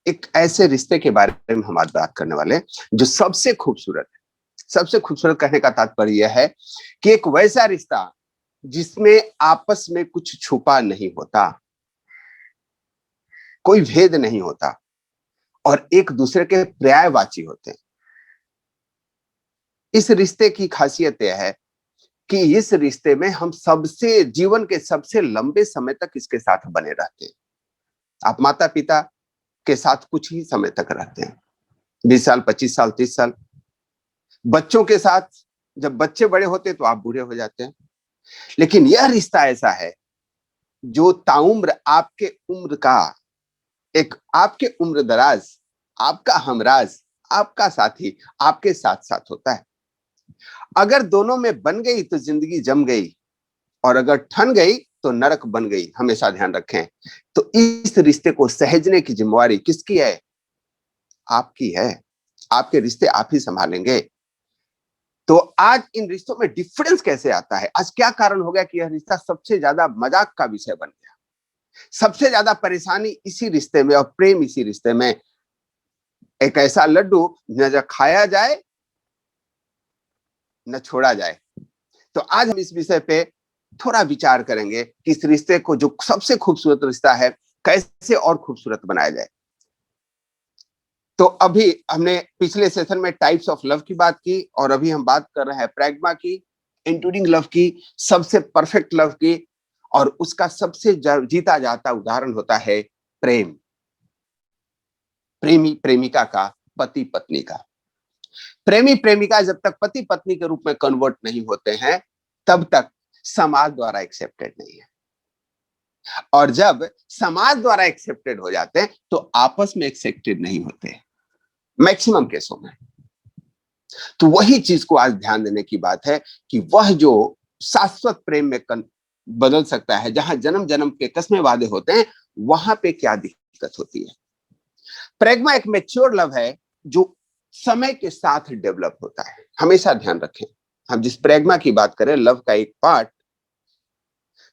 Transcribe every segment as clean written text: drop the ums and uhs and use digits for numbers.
एक ऐसे रिश्ते के बारे में हम आज बात करने वाले हैं जो सबसे खूबसूरत है। सबसे खूबसूरत कहने का तात्पर्य यह है कि एक वैसा रिश्ता जिसमें आपस में कुछ छुपा नहीं होता, कोई भेद नहीं होता और एक दूसरे के पर्यायवाची होते हैं। इस रिश्ते की खासियत यह है कि इस रिश्ते में हम सबसे जीवन के सबसे लंबे समय तक इसके साथ बने रहते हैं। आप माता पिता के साथ कुछ ही समय तक रहते हैं, 20 साल, 25 साल, 30 साल। बच्चों के साथ जब बच्चे बड़े होते हैं तो आप बूढ़े हो जाते हैं। लेकिन यह रिश्ता ऐसा है जो ताउम्र आपके उम्र का एक, आपके उम्र दराज, आपका हमराज, आपका साथी आपके साथ साथ होता है। अगर दोनों में बन गई तो जिंदगी जम गई, और अगर ठन गई तो नरक बन गई। हमेशा ध्यान रखें। तो इस रिश्ते को सहेजने की जिम्मेवारी किसकी है? आपकी है। आपके रिश्ते आप ही संभालेंगे। तो आज इन रिश्तों में डिफरेंस कैसे आता है? आज क्या कारण हो गया कि यह रिश्ता सबसे ज्यादा मजाक का विषय बन गया? सबसे ज्यादा परेशानी इसी रिश्ते में और प्रेम इसी रिश्ते में। एक ऐसा लड्डू न खाया जाए न छोड़ा जाए। तो आज हम इस विषय पे थोड़ा विचार करेंगे कि इस रिश्ते को, जो सबसे खूबसूरत रिश्ता है, कैसे और खूबसूरत बनाया जाए। तो अभी हमने पिछले सेशन में टाइप्स ऑफ लव की बात की और अभी हम बात कर रहे हैं प्रैग्मा की, इंट्यूडिंग लव की, सबसे परफेक्ट लव की। और उसका सबसे जीता जाता उदाहरण होता है प्रेम। प्रेमी प्रेमिका का, पति पत्नी का। प्रेमी प्रेमिका जब तक पति पत्नी के रूप में कन्वर्ट नहीं होते हैं तब तक समाज द्वारा एक्सेप्टेड नहीं है। और जब समाज द्वारा एक्सेप्टेड हो जाते हैं तो आपस में एक्सेप्टेड नहीं होते मैक्सिमम केसों में। तो वही चीज को आज ध्यान देने की बात है कि वह जो शाश्वत प्रेम में बदल सकता है, जहां जन्म जन्म के कसमें वादे होते हैं, वहां पे क्या दिक्कत होती है। प्रेग्मा एक मैच्योर लव है जो समय के साथ डेवलप होता है। हमेशा ध्यान रखें, हम जिस प्रेग्मा की बात करें, लव का एक पार्ट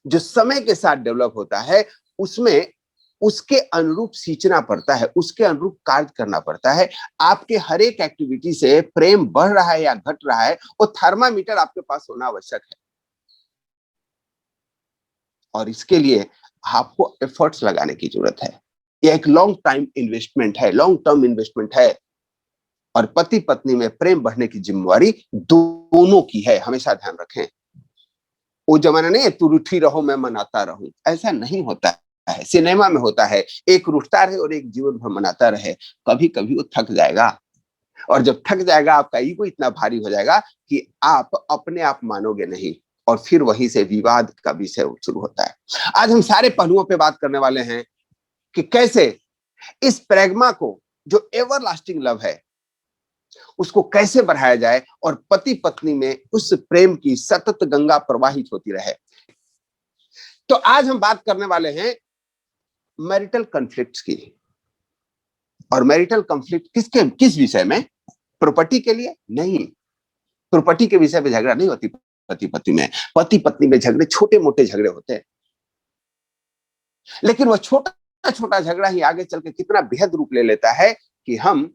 जो समय के साथ डेवलप होता है, उसमें उसके अनुरूप सींचना पड़ता है, उसके अनुरूप कार्य करना पड़ता है। आपके हर एक एक्टिविटी से प्रेम बढ़ रहा है या घट रहा है, वो थर्मामीटर आपके पास होना आवश्यक है। और इसके लिए आपको एफर्ट्स लगाने की जरूरत है। ये एक लॉन्ग टाइम इन्वेस्टमेंट है, लॉन्ग टर्म इन्वेस्टमेंट है। और पति पत्नी में प्रेम बढ़ने की जिम्मेवारी दोनों की है। हमेशा ध्यान रखें, वो जमाना नहीं है तू रूठी रहो मैं मनाता रहूं, ऐसा नहीं होता है। सिनेमा में होता है, एक रूठता रहे और एक जीवन भर मनाता रहे। कभी कभी वो थक जाएगा, और जब थक जाएगा आपका ईगो इतना भारी हो जाएगा कि आप अपने आप मानोगे नहीं, और फिर वहीं से विवाद का विषय शुरू होता है। आज हम सारे पहलुओं पे बात करने वाले हैं कि कैसे इस प्रेग्मा को, जो एवर लास्टिंग लव है, उसको कैसे बढ़ाया जाए और पति पत्नी में उस प्रेम की सतत गंगा प्रवाहित होती रहे। तो आज हम बात करने वाले हैं मैरिटल कॉन्फ्लिक्ट्स की। और मैरिटल कॉन्फ्लिक्ट किस विषय में? प्रॉपर्टी के लिए नहीं। प्रॉपर्टी के विषय में झगड़ा नहीं होती पति पत्नी में। पति पत्नी में झगड़े छोटे मोटे झगड़े होते हैं, लेकिन वह छोटा छोटा झगड़ा ही आगे चल के कितना बेहद रूप ले लेता है कि हम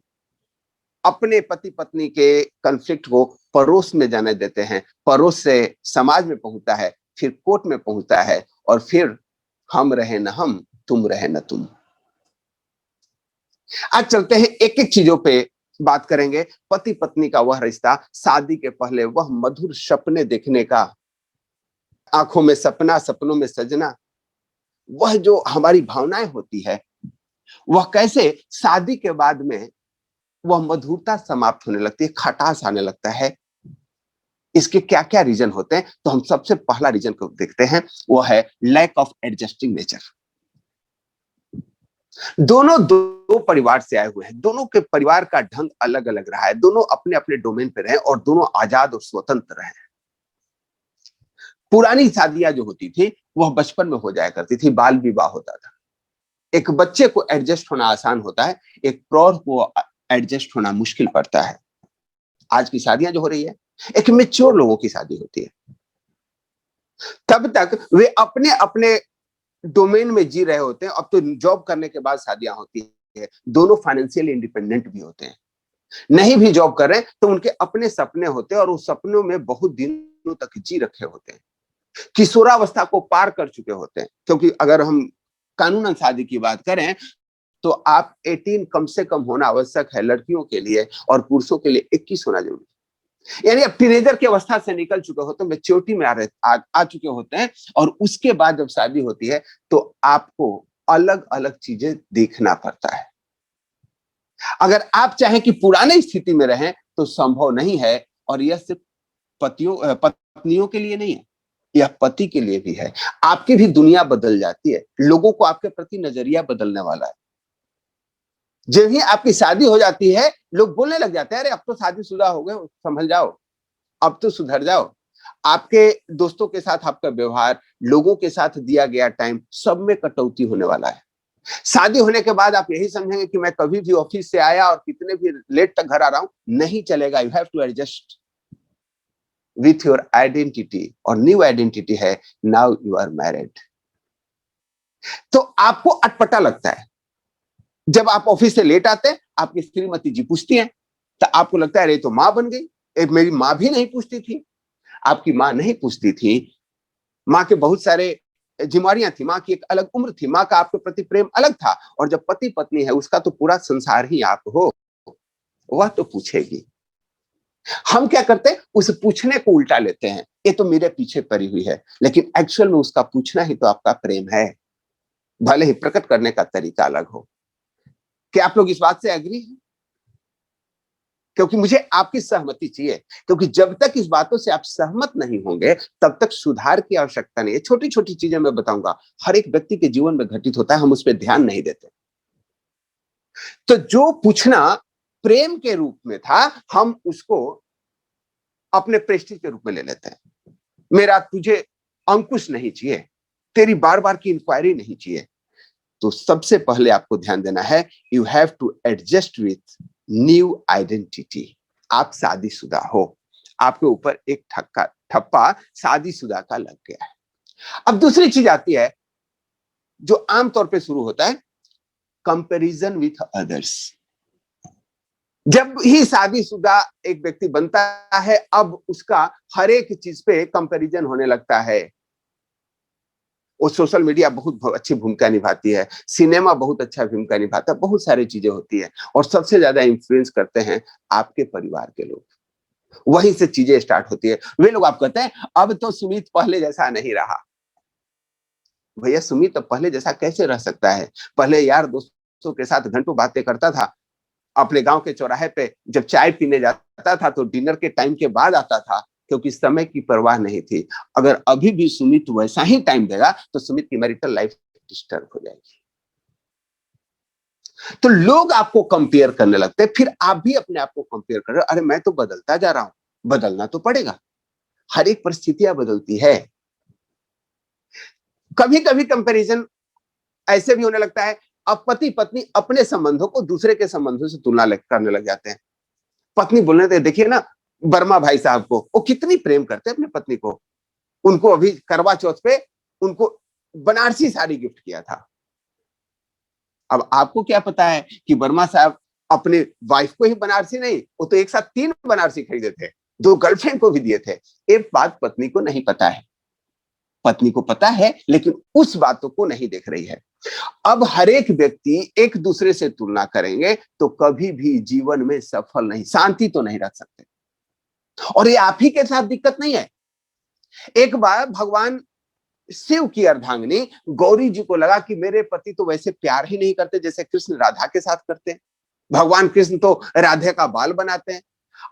अपने पति पत्नी के कॉन्फ्लिक्ट को पड़ोस में जाने देते हैं, पड़ोस से समाज में पहुंचता है, फिर कोर्ट में पहुंचता है, और फिर हम रहे न हम, तुम रहे न तुम। आज चलते हैं एक एक चीजों पे बात करेंगे। पति पत्नी का वह रिश्ता, शादी के पहले वह मधुर सपने देखने का, आंखों में सपना सपनों में सजना, वह जो हमारी भावनाएं होती है, वह कैसे शादी के बाद में वह मधुरता समाप्त होने लगती है, खटास आने लगता है। इसके क्या क्या रीजन होते हैं? तो हम सबसे पहला रीजन को देखते हैं, वो है लैक ऑफ एडजस्टिंग नेचर। दोनों दो परिवार से आए हुए हैं, दोनों के परिवार का ढंग अलग अलग रहा है, दोनों अपने अपने डोमेन पे रहे और दोनों आजाद और स्वतंत्र रहे। पुरानी शादियां जो होती थी वह बचपन में हो जाया करती थी, बाल विवाह होता था। एक बच्चे को एडजस्ट होना आसान होता है, एक प्रौढ़ को एडजस्ट होना मुश्किल पड़ता है। आज की शादियां जो हो रही है, एक मैच्योर लोगों की शादी होती है। तब तक वे अपने अपने डोमेन में जी रहे होते हैं। अब तो जॉब करने के बाद शादियां होती है, दोनों फाइनेंशियल इंडिपेंडेंट भी होते हैं। नहीं भी जॉब कर रहे हैं तो उनके अपने सपने होते हैं और उस सपनों में बहुत दिनों तक जी रखे होते हैं, किशोरावस्था को पार कर चुके होते हैं। क्योंकि अगर हम कानूनन शादी की बात करें तो आप 18 कम से कम होना आवश्यक है लड़कियों के लिए, और पुरुषों के लिए 21 होना जरूरी है। यानी अब टीनेजर की अवस्था से निकल चुके होते हैं, मैच्योरिटी में आ चुके होते हैं, और उसके बाद जब शादी होती है तो आपको अलग अलग चीजें देखना पड़ता है। अगर आप चाहें कि पुराने स्थिति में रहें तो संभव नहीं है, और यह सिर्फ पत्नियों के लिए नहीं है, यह पति के लिए भी है। आपकी भी दुनिया बदल जाती है, लोगों को आपके प्रति नजरिया बदलने वाला है। जब ही आपकी शादी हो जाती है लोग बोलने लग जाते हैं, अरे अब तो शादीशुदा हो गए, संभल जाओ, अब तो सुधर जाओ। आपके दोस्तों के साथ आपका व्यवहार, लोगों के साथ दिया गया टाइम, सब में कटौती होने वाला है। शादी होने के बाद आप यही समझेंगे कि मैं कभी भी ऑफिस से आया और कितने भी लेट तक घर आ रहा हूं, नहीं चलेगा। You have to adjust with your identity, और न्यू आइडेंटिटी है नाउ यू आर मैरिड। तो आपको अटपटा लगता है जब आप ऑफिस से लेट आते हैं, आपकी श्रीमती जी पूछती हैं, तो आपको लगता है अरे तो मां बन गई, एक मेरी मां भी नहीं पूछती थी। आपकी मां नहीं पूछती थी, मां के बहुत सारे जिम्मेवारियां थी, मां की एक अलग उम्र थी, मां का आपके प्रति प्रेम अलग था। और जब पति पत्नी है उसका तो पूरा संसार ही आप हो, वह तो पूछेगी। हम क्या करते हैं, उस पूछने को उल्टा लेते हैं, ये तो मेरे पीछे पड़ी हुई है, लेकिन एक्चुअल में उसका पूछना ही तो आपका प्रेम है, भले ही प्रकट करने का तरीका अलग हो। क्या आप लोग इस बात से एग्री हैं? क्योंकि मुझे आपकी सहमति चाहिए, क्योंकि जब तक इस बातों से आप सहमत नहीं होंगे तब तक सुधार की आवश्यकता नहीं है। छोटी छोटी चीजें मैं बताऊंगा, हर एक व्यक्ति के जीवन में घटित होता है, हम उस पर ध्यान नहीं देते। तो जो पूछना प्रेम के रूप में था, हम उसको अपने प्रेस्टीज के रूप में ले लेते हैं। मेरा तुझे अंकुश नहीं चाहिए, तेरी बार बार की इंक्वायरी नहीं चाहिए। तो सबसे पहले आपको ध्यान देना है, you have to adjust with new identity. आप शादीशुदा हो, आपके ऊपर एक ठप्पा शादीशुदा का लग गया है। अब दूसरी चीज आती है जो आमतौर पे शुरू होता है, कंपैरिजन विथ अदर्स। जब ही शादीशुदा एक व्यक्ति बनता है, अब उसका हर एक चीज पे कंपैरिजन होने लगता है। वो सोशल मीडिया बहुत अच्छी भूमिका निभाती है, सिनेमा बहुत अच्छा भूमिका निभाता है, बहुत सारी चीजें होती है, और सबसे ज्यादा इन्फ्लुएंस करते हैं आपके परिवार के लोग। वहीं से चीजें स्टार्ट होती है। वे लोग आप कहते हैं अब तो सुमित पहले जैसा नहीं रहा। भैया सुमित तो पहले जैसा कैसे रह सकता है? पहले यार दोस्तों के साथ घंटों बातें करता था, अपने गांव के चौराहे पे जब चाय पीने जाता था तो डिनर के टाइम के बाद आता था, क्योंकि समय की परवाह नहीं थी। अगर अभी भी सुमित वैसा ही टाइम देगा तो सुमित की मैरिटल लाइफ डिस्टर्ब हो जाएगी। तो लोग आपको कंपेयर करने लगते हैं, फिर आप भी अपने आप को कंपेयर कर रहे हो, अरे मैं तो बदलता जा रहा हूं, बदलना तो पड़ेगा, हर एक परिस्थितियां बदलती है। कभी कभी कंपैरिजन ऐसे भी होने लगता है, अब पति पत्नी अपने संबंधों को दूसरे के संबंधों से तुलना करने लग जाते हैं। पत्नी बोलने थे, देखिए ना वर्मा भाई साहब को, वो कितनी प्रेम करते हैं अपने पत्नी को। उनको अभी करवा चौथ पे उनको बनारसी साड़ी गिफ्ट किया था। अब आपको क्या पता है कि वर्मा साहब अपने वाइफ को ही बनारसी नहीं, वो तो एक साथ 3 बनारसी खरीदे थे, 2 गर्लफ्रेंड को भी दिए थे। एक बात पत्नी को नहीं पता है, पत्नी को पता है लेकिन उस बातों को नहीं देख रही है। अब हर एक व्यक्ति एक दूसरे से तुलना करेंगे तो कभी भी जीवन में सफल नहीं, शांति तो नहीं रख सकते। और ये आप ही के साथ दिक्कत नहीं है। एक बार भगवान शिव की अर्धांगिनी गौरी जी को लगा कि मेरे पति तो वैसे प्यार ही नहीं करते जैसे कृष्ण राधा के साथ करते हैं। भगवान कृष्ण तो राधे का बाल बनाते हैं।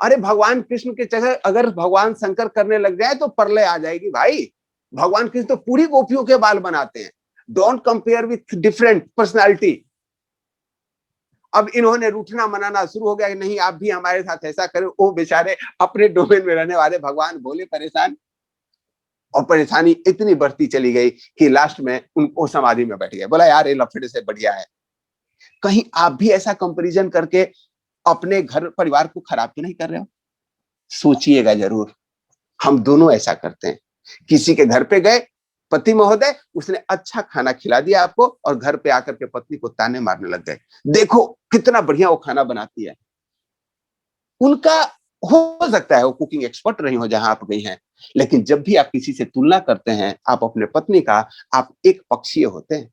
अरे भगवान कृष्ण के जगह अगर भगवान शंकर करने लग जाए तो प्रलय आ जाएगी भाई। भगवान कृष्ण तो पूरी गोपियों के बाल बनाते हैं। Don't compare with different personality. अब इन्होंने रूठना मनाना शुरू हो गया कि नहीं आप भी हमारे साथ ऐसा करें। वो बेचारे अपने डोमेन में रहने वाले भगवान बोले परेशान, और परेशानी इतनी बढ़ती चली गई कि लास्ट में उनको समाधि में बैठ गए। बोला यार ये लफड़े से बढ़िया है। कहीं आप भी ऐसा कंपैरिजन करके अपने घर परिवार को खराब तो नहीं कर रहे हो? सोचिएगा जरूर। हम दोनों ऐसा करते हैं। किसी के घर पे गए, पति महोदय उसने अच्छा खाना खिला दिया आपको और घर पे आकर के पत्नी को ताने मारने लग गए, देखो कितना बढ़िया वो खाना बनाती है। उनका हो सकता है वो कुकिंग एक्सपर्ट रही हो जहां आप गई हैं, लेकिन जब भी आप किसी से तुलना करते हैं आप अपने पत्नी का, आप एक पक्षीय होते हैं।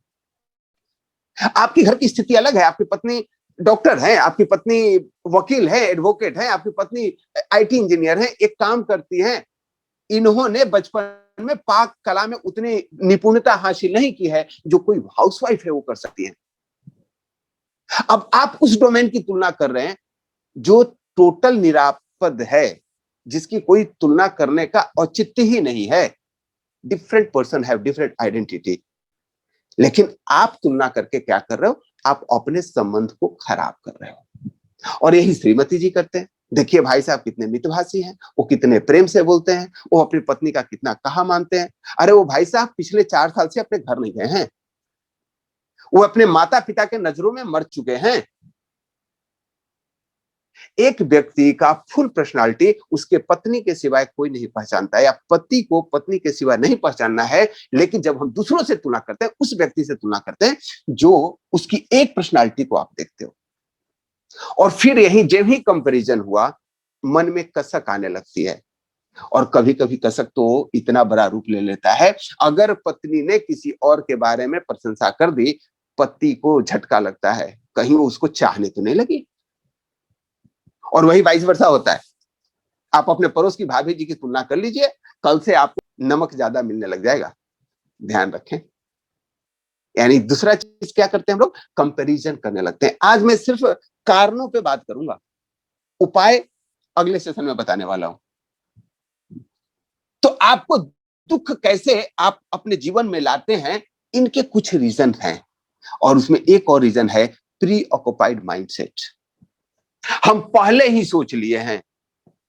आपकी घर की स्थिति अलग है, आपकी पत्नी डॉक्टर है, आपकी पत्नी वकील है, एडवोकेट है, आपकी पत्नी आईटी इंजीनियर है, एक काम करती है। इन्होंने बचपन में पाक कला में उतनी निपुणता हासिल नहीं की है जो कोई हाउसवाइफ है वो कर सकती है। अब आप उस डोमेन की तुलना कर रहे हैं जो टोटल निरापद है, जिसकी कोई तुलना करने का औचित्य ही नहीं है। Different person have different identity, लेकिन आप तुलना करके क्या कर रहे हो, आप अपने संबंध को खराब कर रहे हो। और यही श्रीमती जी करते हैं। देखिए भाई साहब कितने मितभाषी हैं, वो कितने प्रेम से बोलते हैं, वो अपनी पत्नी का कितना कहा मानते हैं। अरे वो भाई साहब पिछले 4 साल से अपने घर नहीं गए हैं, वो अपने माता पिता के नजरों में मर चुके हैं। एक व्यक्ति का फुल पर्सनालिटी उसके पत्नी के सिवाय कोई नहीं पहचानता है, या पति को पत्नी के सिवाय नहीं पहचानना है। लेकिन जब हम दूसरों से तुलना करते हैं, उस व्यक्ति से तुलना करते हैं जो उसकी एक पर्सनालिटी को आप देखते हो, और फिर यही जब ही कंपैरिजन हुआ मन में कसक आने लगती है। और कभी कभी कसक तो इतना बड़ा रूप ले लेता है, अगर पत्नी ने किसी और के बारे में प्रशंसा कर दी, पति को झटका लगता है, कहीं वो उसको चाहने तो नहीं लगी। और वही वाइस वर्सा होता है। आप अपने पड़ोस की भाभी जी की तुलना कर लीजिए, कल से आपको नमक ज्यादा मिलने लग जाएगा। ध्यान रखें। यानी दूसरा चीज क्या करते हैं हम लोग, कंपैरिजन करने लगते हैं। आज मैं सिर्फ कारणों पे बात करूंगा, उपाय अगले सेशन में बताने वाला हूं। तो आपको दुख कैसे आप अपने जीवन में लाते हैं, इनके कुछ रीजन हैं। और उसमें एक और रीजन है, प्री ऑक्युपाइड माइंडसेट। हम पहले ही सोच लिए हैं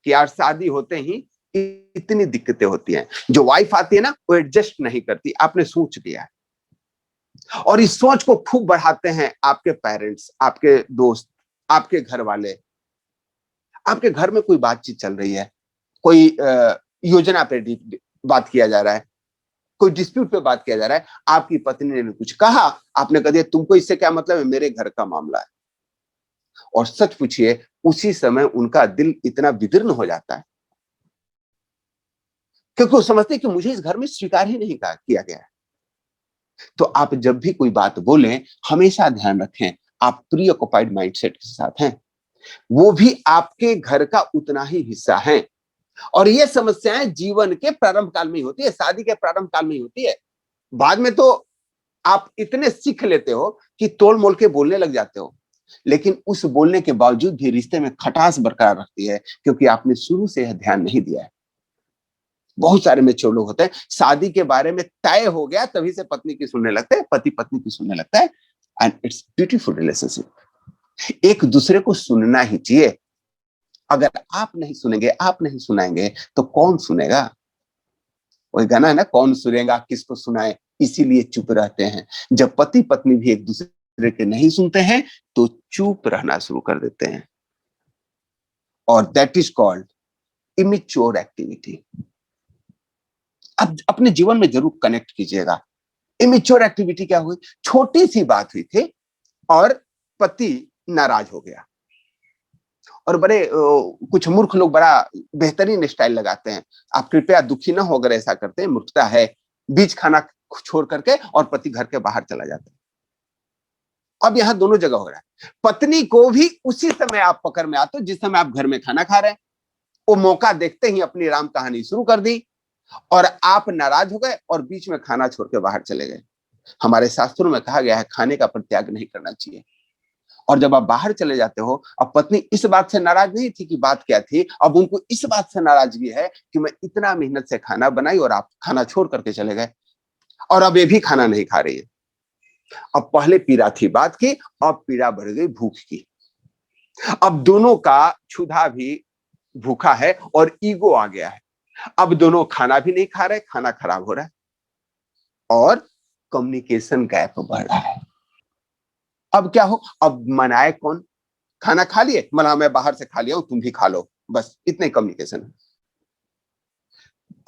कि यार शादी होते ही इतनी दिक्कतें होती हैं, जो वाइफ आती है ना वो एडजस्ट नहीं करती, आपने सोच लिया है। और इस सोच को खूब बढ़ाते हैं आपके पेरेंट्स, आपके दोस्त, आपके घर वाले। आपके घर में कोई बातचीत चल रही है, कोई योजना पे बात किया जा रहा है, कोई डिस्प्यूट पे बात किया जा रहा है, आपकी पत्नी ने कुछ कहा, आपने कह दिया तुमको इससे क्या मतलब है, मेरे घर का मामला है। और सच पूछिए उसी समय उनका दिल इतना विदीर्ण हो जाता है, क्योंकि वो समझते कि मुझे इस घर में स्वीकार ही नहीं किया गया है। तो आप जब भी कोई बात बोलें, हमेशा ध्यान रखें आप प्री ऑक्युपाइड माइंडसेट के साथ हैं। वो भी आपके घर का उतना ही हिस्सा है। और ये समस्याएं जीवन के प्रारंभ काल में ही होती है, शादी के प्रारंभ काल में ही होती है। बाद में तो आप इतने सीख लेते हो कि तोल मोल के बोलने लग जाते हो, लेकिन उस बोलने के बावजूद भी रिश्ते में खटास बरकरार रखती है, क्योंकि आपने शुरू से यह ध्यान नहीं दिया है। बहुत सारे मैच्योर लोग होते हैं, शादी के बारे में तय हो गया तभी से पत्नी की सुनने लगते हैं, पति पत्नी की सुनने लगता है। And it's beautiful relationship. एक दूसरे को सुनना ही चाहिए। अगर आप नहीं सुनेंगे, आप नहीं सुनाएंगे, तो कौन सुनेगा। वही गाना है ना, कौन सुनेगा किसको सुनाए, इसीलिए चुप रहते हैं। जब पति पत्नी भी एक दूसरे के नहीं सुनते हैं तो चुप रहना शुरू कर देते हैं, और that is called immature activity. अब अपने जीवन में जरूर कनेक्ट कीजिएगा। इमेच्योर एक्टिविटी क्या हुई, छोटी सी बात हुई थी और पति नाराज हो गया। और बड़े कुछ मूर्ख लोग बड़ा बेहतरीन स्टाइल लगाते हैं, आप कृपया दुखी ना हो अगर ऐसा करते हैं, मूर्खता है। बीच खाना छोड़ करके और पति घर के बाहर चला जाता है। अब यहां दोनों जगह हो रहा है, पत्नी को भी उसी समय आप पकड़ में आते हो जिस समय आप घर में खाना खा रहे हैं। वो मौका देखते ही अपनी राम कहानी शुरू कर दी, और आप नाराज हो गए और बीच में खाना छोड़ के बाहर चले गए। हमारे शास्त्रों में कहा गया है खाने का परित्याग नहीं करना चाहिए। और जब आप बाहर चले जाते हो, अब पत्नी इस बात से नाराज नहीं थी कि बात क्या थी, अब उनको इस बात से नाराजगी है कि मैं इतना मेहनत से खाना बनाई और आप खाना छोड़ करके चले गए, और अब ये भी खाना नहीं खा रही है। अब पहले पीड़ा थी बात की, अब पीड़ा बढ़ गई भूख की। अब दोनों का क्षुधा भी भूखा है और ईगो आ गया है। अब दोनों खाना भी नहीं खा रहे, खाना खराब हो रहा है, और कम्युनिकेशन गैप बढ़ रहा है। अब क्या हो, अब मनाए कौन। खाना खा लिए, मला मैं बाहर से खा लिया हूं, तुम भी खा लो, बस इतने कम्युनिकेशन है।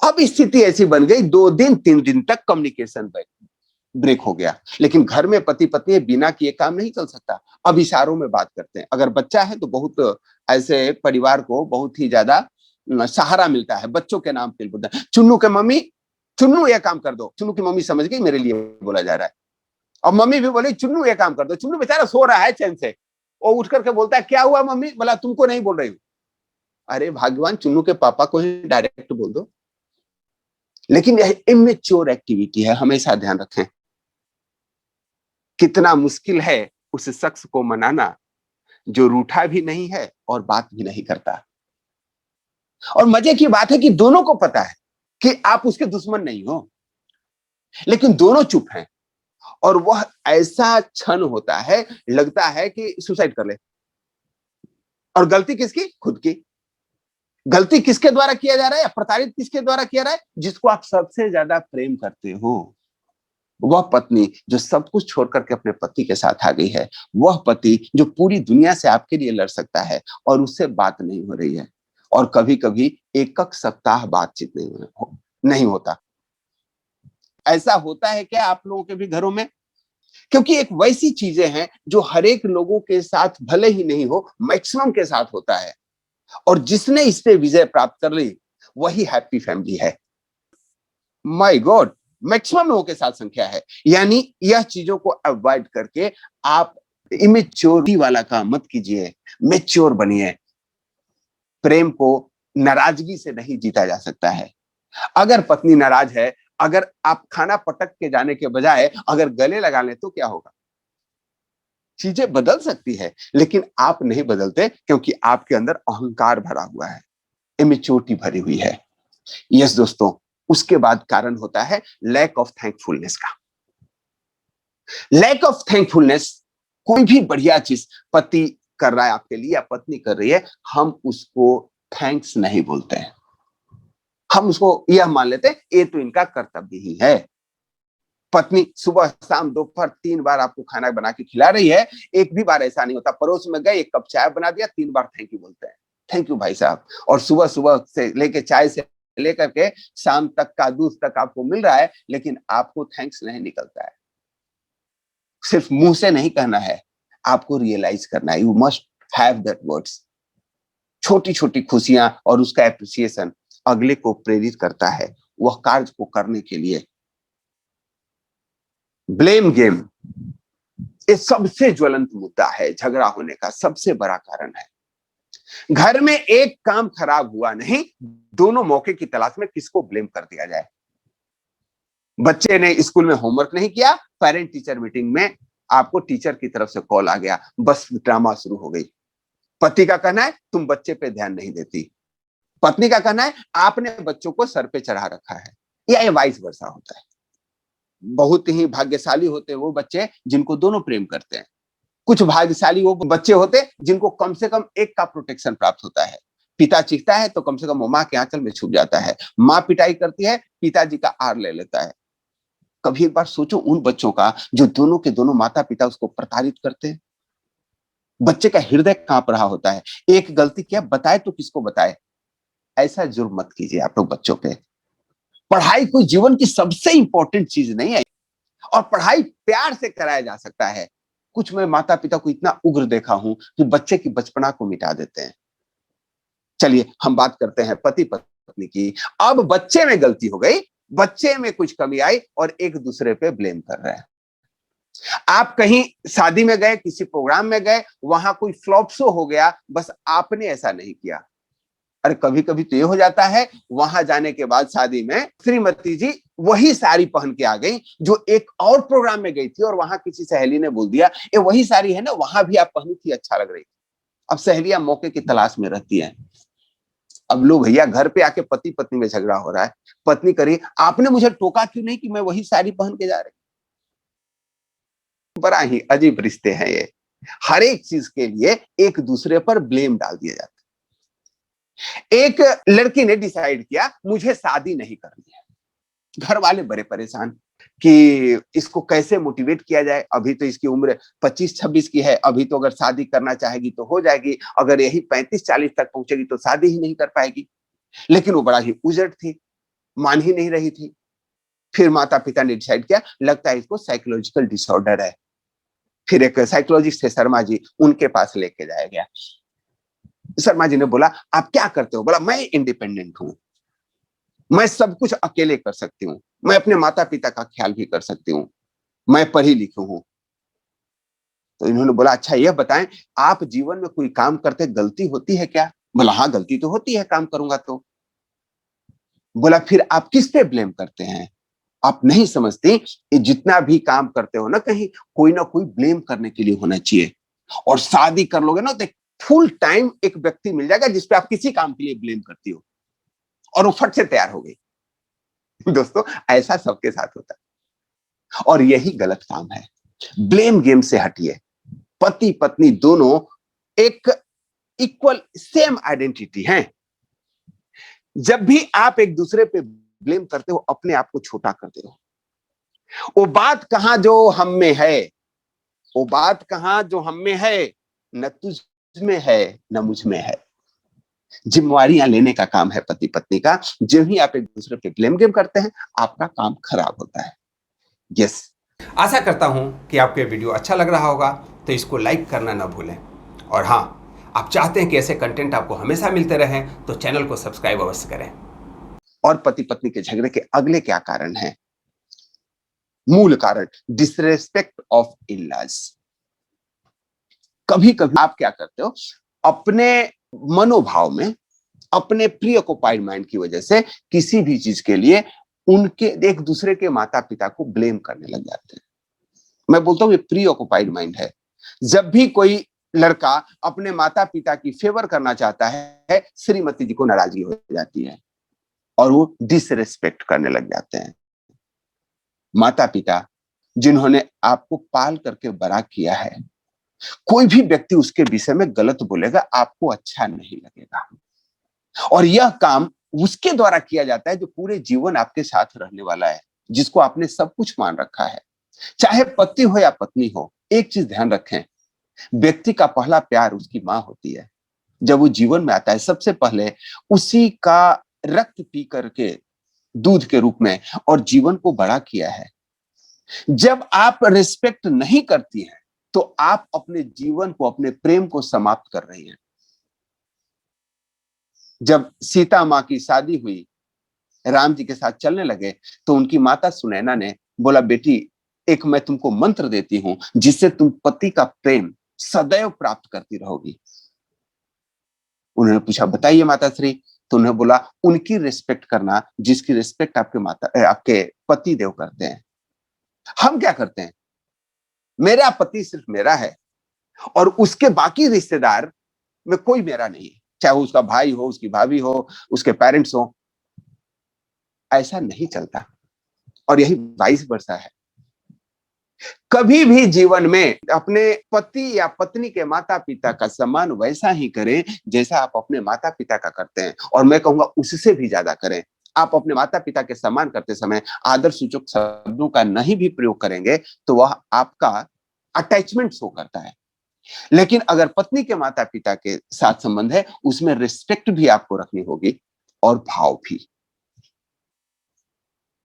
अब स्थिति ऐसी बन गई, 2 दिन 3 दिन तक कम्युनिकेशन ब्रेक हो गया। लेकिन घर में पति पत्नी बिना किए काम नहीं चल सकता। अब इशारों में बात करते हैं। अगर बच्चा है तो बहुत ऐसे परिवार को बहुत ही ज्यादा सहारा मिलता है। बच्चों के नाम पे बोलते हैं, चुन्नू के मम्मी, चुन्नू ये काम कर दो। चुन्नू की मम्मी समझ गई मेरे लिए बोला जा रहा है। और मम्मी भी बोली चुन्नू ये काम कर दो। चुन्नू बेचारा सो रहा है चैन से, वो उठ करके बोलता है क्या हुआ मम्मी? बोला तुमको नहीं बोल रही हूँ। अरे भगवान, चुन्नू के पापा को ही डायरेक्ट बोल दो। लेकिन यह इमेच्योर एक्टिविटी है, हमेशा ध्यान रखें। कितना मुश्किल है उस शख्स को मनाना जो रूठा भी नहीं है और बात भी नहीं करता। और मजे की बात है कि दोनों को पता है कि आप उसके दुश्मन नहीं हो, लेकिन दोनों चुप हैं। और वह ऐसा क्षण होता है, लगता है कि सुसाइड कर ले। और गलती किसकी? खुद की। गलती किसके द्वारा किया जा रहा है, या प्रताड़ित किसके द्वारा किया जा रहा है? जिसको आप सबसे ज्यादा प्रेम करते हो। वह पत्नी जो सब कुछ छोड़ करके अपने पति के साथ आ गई है, वह पति जो पूरी दुनिया से आपके लिए लड़ सकता है और उससे बात नहीं हो रही है। और कभी कभी एक सप्ताह बातचीत नहीं होता। ऐसा होता है क्या आप लोगों के भी घरों में? क्योंकि एक वैसी चीजें हैं जो हर एक लोगों के साथ भले ही नहीं हो, मैक्सिमम के साथ होता है। और जिसने इस पे विजय प्राप्त कर ली वही हैप्पी फैमिली है। माय गॉड, मैक्सिमम लोगों के साथ संख्या है। यानी यह चीजों को अवॉइड करके आप इमेच्योरिटी वाला काम मत कीजिए, मेच्योर बनिए। प्रेम को नाराजगी से नहीं जीता जा सकता है। अगर पत्नी नाराज है, अगर आप खाना पटक के जाने के बजाय अगर गले लगा लें तो क्या होगा? चीजें बदल सकती है, लेकिन आप नहीं बदलते क्योंकि आपके अंदर अहंकार भरा हुआ है, इमेच्योरिटी भरी हुई है। यस दोस्तों, उसके बाद कारण होता है लैक ऑफ थैंकफुलनेस का। लैक ऑफ थैंकफुलनेस, कोई भी बढ़िया चीज पति कर रहा है आपके लिए या पत्नी कर रही है, हम उसको थैंक्स नहीं बोलते हैं। हम उसको यह मान लेते हैं ये तो इनका कर्तव्य ही है। पत्नी सुबह शाम दोपहर 3 बार आपको खाना बना के खिला रही है, एक भी बार ऐसा नहीं होता पड़ोस में गए 1 कप चाय बना दिया, 3 बार थैंक यू बोलते हैं। थैंक यू भाई साहब। और सुबह सुबह से लेके चाय से लेकर के शाम तक का दूध तक आपको मिल रहा है, लेकिन आपको थैंक्स नहीं निकलता है। सिर्फ मुंह से नहीं कहना है, आपको रियलाइज करना है। You must have that words. छोटी छोटी खुशियां और उसका एप्रिसिएशन अगले को प्रेरित करता है वह कार्य को करने के लिए। ब्लेम गेम ये सबसे ज्वलंत मुद्दा है, झगड़ा होने का सबसे बड़ा कारण है। घर में एक काम खराब हुआ नहीं, दोनों मौके की तलाश में किसको ब्लेम कर दिया जाए। बच्चे ने स्कूल में होमवर्क नहीं किया, पेरेंट टीचर मीटिंग में आपको टीचर की तरफ से कॉल आ गया, बस ड्रामा शुरू हो गई। पति का कहना है तुम बच्चे पे ध्यान नहीं देती, पत्नी का कहना है आपने बच्चों को सर पे चढ़ा रखा है, या वाइस वर्सा होता है। बहुत ही भाग्यशाली होते हैं वो बच्चे जिनको दोनों प्रेम करते हैं। कुछ भाग्यशाली वो बच्चे होते हैं जिनको कम से कम एक का प्रोटेक्शन प्राप्त होता है। पिता चीखता है तो कम से कम वो माँ के आंचल में छुप जाता है, माँ पिटाई करती है पिताजी का आड़ ले लेता है। कभी एक बार सोचो उन बच्चों का जो दोनों के दोनों माता पिता उसको प्रताड़ित करते हैं। बच्चे का हृदय कांप रहा होता है, एक गलती क्या बताए तो किसको बताए। ऐसा जुर्म मत कीजिए आप लोग बच्चों पे। पढ़ाई कोई जीवन की सबसे इंपॉर्टेंट चीज नहीं है, और पढ़ाई प्यार से कराया जा सकता है। कुछ मैं माता पिता को इतना उग्र देखा हूं कि बच्चे की बचपना को मिटा देते हैं। चलिए हम बात करते हैं पति पत्नी की। अब बच्चे में गलती हो गई, बच्चे में कुछ कमी आई और एक दूसरे पे ब्लेम कर रहे हैं। आप कहीं शादी में गए, किसी प्रोग्राम में गए, वहां कोई फ्लॉप शो हो गया, बस आपने ऐसा नहीं किया। अरे कभी कभी तो ये हो जाता है वहां जाने के बाद शादी में श्रीमती जी वही साड़ी पहन के आ गई जो एक और प्रोग्राम में गई थी, और वहां किसी सहेली ने बोल दिया ये वही साड़ी है ना, वहां भी आप पहनी थी, अच्छा लग रही थी। अब सहेलियां मौके की तलाश में रहती हैं। अब लो भैया, घर पे आके पति पत्नी में झगड़ा हो रहा है, पत्नी करी आपने मुझे टोका क्यों नहीं कि मैं वही साड़ी पहन के जा रही। बड़ा ही अजीब रिश्ते हैं ये। हर एक चीज के लिए एक दूसरे पर ब्लेम डाल दिया जाता है। एक लड़की ने डिसाइड किया मुझे शादी नहीं करनी है, घर वाले बड़े परेशान कि इसको कैसे मोटिवेट किया जाए। अभी तो इसकी उम्र 25-26 की है, अभी तो अगर शादी करना चाहेगी तो हो जाएगी, अगर यही 35-40 तक पहुंचेगी तो शादी ही नहीं कर पाएगी। लेकिन वो बड़ा ही उजड़ थी। मान ही नहीं रही थी। फिर माता पिता ने डिसाइड किया, लगता है इसको साइकोलॉजिकल डिसऑर्डर है। फिर एक साइकोलॉजिस्ट थे शर्मा जी, उनके पास लेके जाया गया। शर्मा जी ने बोला, आप क्या करते हो? बोला, मैं इंडिपेंडेंट हूं, मैं सब कुछ अकेले कर सकती हूँ, मैं अपने माता पिता का ख्याल भी कर सकती हूँ, मैं पढ़ी लिखी हूँ। तो इन्होंने बोला, अच्छा यह बताएं, आप जीवन में कोई काम करते गलती होती है क्या? बोला, हाँ गलती तो होती है, काम करूंगा तो। बोला, फिर आप किस पे ब्लेम करते हैं? आप नहीं समझती कि जितना भी काम करते हो ना कोई ब्लेम करने के लिए होना चाहिए। और शादी कर लोगे ना तो फुल टाइम एक व्यक्ति मिल जाएगा जिसपे आप किसी काम के लिए ब्लेम करती हो, और वो फट से तैयार हो गई। दोस्तों, ऐसा सबके साथ होता है और यही गलत काम है। ब्लेम गेम से हटिए। पति पत्नी दोनों एक इक्वल सेम आइडेंटिटी हैं। जब भी आप एक दूसरे पे ब्लेम करते हो, अपने आप को छोटा करते हो। वो बात कहां जो हम में है, वो बात कहां जो हम में है, न तुझ में है न मुझ में है। जिम्मेवारियां लेने का काम है पति पत्नी का। जब ही आप एक दूसरे पे ब्लेम गेम करते हैं, आपका काम खराब होता है। यस। आशा करता हूं कि आपको ये वीडियो अच्छा लग रहा होगा, तो इसको लाइक करना ना भूलें। और हाँ, आप चाहते हैं कि ऐसे कंटेंट आपको हमेशा मिलते रहें तो चैनल को सब्सक्राइब अवश्य करें। और पति पत्नी के झगड़े के अगले क्या कारण हैं? मूल कारण, डिसरेस्पेक्ट ऑफ इन-लॉज। कभी कभी आप क्या करते हो, अपने मनोभाव में, अपने प्री ऑक्युपाइड माइंड की वजह से किसी भी चीज के लिए उनके एक दूसरे के माता पिता को ब्लेम करने लग जाते हैं। मैं बोलता हूं ये प्री ऑक्युपाइड माइंड है। जब भी कोई लड़का अपने माता पिता की फेवर करना चाहता है, श्रीमती जी को नाराजगी हो जाती है और वो डिसरेस्पेक्ट करने लग जाते हैं। माता पिता जिन्होंने आपको पाल करके बड़ा किया है, कोई भी व्यक्ति उसके विषय में गलत बोलेगा, आपको अच्छा नहीं लगेगा। और यह काम उसके द्वारा किया जाता है जो पूरे जीवन आपके साथ रहने वाला है, जिसको आपने सब कुछ मान रखा है। चाहे पति हो या पत्नी हो, एक चीज ध्यान रखें, व्यक्ति का पहला प्यार उसकी मां होती है। जब वो जीवन में आता है, सबसे पहले उसी का रक्त पी करके, दूध के रूप में, और जीवन को बड़ा किया है। जब आप रिस्पेक्ट नहीं करती हैं, तो आप अपने जीवन को, अपने प्रेम को समाप्त कर रही हैं। जब सीता मां की शादी हुई, राम जी के साथ चलने लगे, तो उनकी माता सुनैना ने बोला, बेटी एक मैं तुमको मंत्र देती हूं, जिससे तुम पति का प्रेम सदैव प्राप्त करती रहोगी। उन्होंने पूछा, बताइए माता श्री। तो उन्होंने बोला, उनकी रिस्पेक्ट करना जिसकी रिस्पेक्ट आपके पति देव करते हैं। हम क्या करते हैं, मेरा पति सिर्फ मेरा है और उसके बाकी रिश्तेदार में कोई मेरा नहीं है, चाहे वो उसका भाई हो, उसकी भाभी हो, उसके पेरेंट्स हो। ऐसा नहीं चलता, और यही 22 वर्ष है। कभी भी जीवन में अपने पति या पत्नी के माता पिता का सम्मान वैसा ही करें जैसा आप अपने माता पिता का करते हैं, और मैं कहूंगा उससे भी ज्यादा करें। आप अपने माता पिता के सम्मान करते समय आदर सूचक शब्दों का नहीं भी प्रयोग करेंगे तो वह आपका अटैचमेंट शो करता है। लेकिन अगर पत्नी के माता पिता के साथ संबंध है, उसमें रिस्पेक्ट भी आपको रखनी होगी और भाव भी।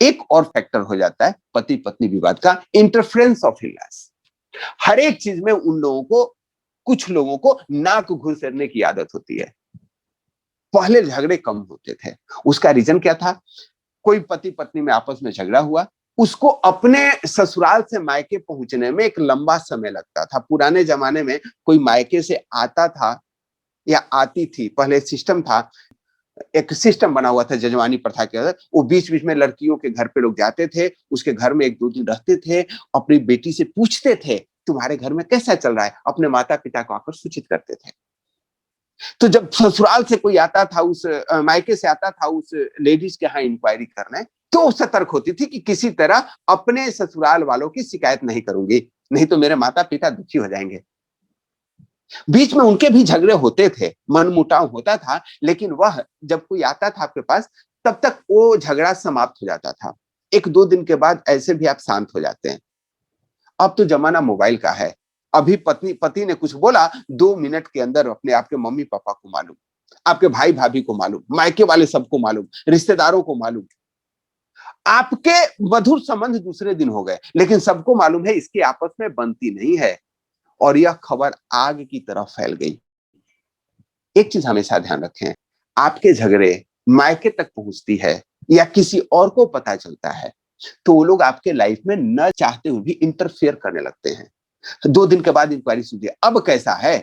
एक और फैक्टर हो जाता है पति पत्नी विवाद का, इंटरफेरेंस ऑफ इन-लॉज। हर एक चीज में उन लोगों को, कुछ लोगों को नाक घुसेड़ने की आदत होती है। पहले झगड़े कम होते थे, उसका रीजन क्या था? कोई पति पत्नी में आपस में झगड़ा हुआ, उसको अपने ससुराल से मायके पहुंचने में एक लंबा समय लगता था। पुराने जमाने में कोई मायके से आता था या आती थी, पहले सिस्टम था, एक सिस्टम बना हुआ था जजमानी प्रथा के अंदर। वो बीच बीच में लड़कियों के घर पे लोग जाते थे, उसके घर में 1-2 दिन रहते थे, अपनी बेटी से पूछते थे, तुम्हारे घर में कैसा चल रहा है, अपने माता पिता को आकर सूचित करते थे। तो जब ससुराल से कोई आता था, उस मायके से आता था उस लेडीज के यहाँ इंक्वायरी करने, तो सतर्क होती थी कि किसी तरह अपने ससुराल वालों की शिकायत नहीं करूंगी, नहीं तो मेरे माता पिता दुखी हो जाएंगे। बीच में उनके भी झगड़े होते थे, मनमुटाव होता था, लेकिन वह जब कोई आता था आपके पास, तब तक वो झगड़ा समाप्त हो जाता था। 1-2 दिन के बाद ऐसे भी आप शांत हो जाते हैं। अब तो जमाना मोबाइल का है। अभी पत्नी पति ने कुछ बोला, 2 मिनट के अंदर अपने आपके मम्मी पापा को मालूम, आपके भाई भाभी को मालूम, मायके वाले सबको मालूम, रिश्तेदारों को मालूम। आपके मधुर संबंध दूसरे दिन हो गए, लेकिन सबको मालूम है इसकी आपस में बनती नहीं है, और यह खबर आग की तरह फैल गई। एक चीज हमेशा ध्यान रखें, आपके झगड़े मायके तक पहुंचती है या किसी और को पता चलता है, तो वो लोग आपके लाइफ में न चाहते हुए भी इंटरफेयर करने लगते हैं। 2 दिन के बाद इंक्वायरी सुनिए, अब कैसा है?